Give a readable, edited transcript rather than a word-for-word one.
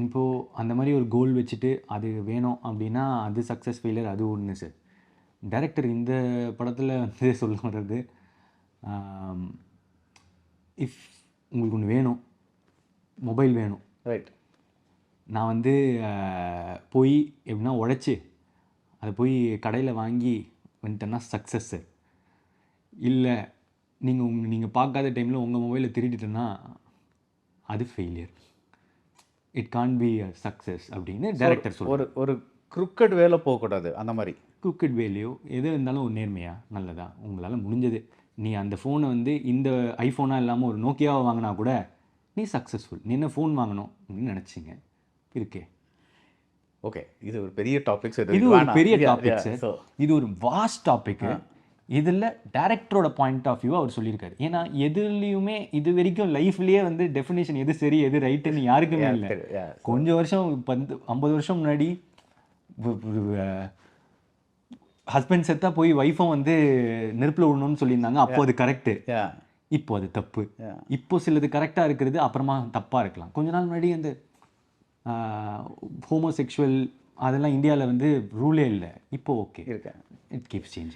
இப்போது அந்த மாதிரி ஒரு கோல் வச்சுட்டு அது வேணும் அப்படின்னா அது சக்ஸஸ் ஃபெயிலியர் அது ஒன்று சார். டைரக்டர் இந்த படத்தில் வந்து சொல்ல வர்றது, இஃப் உங்களுக்கு ஒன்று வேணும், மொபைல் வேணும், ரைட். நான் வந்து போய் எப்படின்னா உழைச்சி அதை போய் கடையில் வாங்கி வந்துட்டேன்னா சக்ஸஸ்ஸு. இல்லை நீங்கள் பார்க்காத டைமில் உங்கள் மொபைலை திருடிட்டேன்னா அது failure. It can be a success அப்படின்னு டைரக்டர் சொல்கிறார். ஒரு குறுக்கட் வேலை போகக்கூடாது அந்த மாதிரி. குக்கட் வேலையோ எது இருந்தாலும் ஒரு நேர்மையாக நல்லதா உங்களால் முடிஞ்சது. நீ அந்த ஃபோனை வந்து இந்த ஐஃபோனாக இல்லாமல் ஒரு நோக்கியாவை வாங்கினா கூட நீ சக்ஸஸ்ஃபுல். நீ என்ன ஃபோன் வாங்கணும் அப்படின்னு நினச்சிங்க இருக்கே. ஓகே, இது ஒரு பெரிய டாபிக் சார். இது ஒரு பெரிய டாபிக் சார். இது ஒரு வாஸ்ட் டாபிக்கு. இதில் டேரக்டரோட பாயிண்ட் ஆஃப் வியூ அவர் சொல்லியிருக்காரு. ஏன்னா எதுலேயுமே இது வரைக்கும் லைஃப்லேயே வந்து டெஃபினேஷன் எது சரி எது ரைட்டுன்னு யாருக்குமே இல்லை. கொஞ்சம் வருஷம் 50 வருஷம் முன்னாடி ஹஸ்பண்ட் செத்தா போய் ஒய்ஃபும் வந்து நெருப்பில் விடணும்னு சொல்லியிருந்தாங்க. அப்போ அது கரெக்டு, இப்போ அது தப்பு. இப்போ சிலது கரெக்டாக இருக்கிறது அப்புறமா தப்பாக இருக்கலாம். கொஞ்ச நாள் முன்னாடி அந்த ஹோமோசெக்ஷுவல் அதெல்லாம் இந்தியாவில் வந்து ரூலே இல்லை. இப்போ ஓகே, இட் கீப்ஸ் சேஞ்சிங்.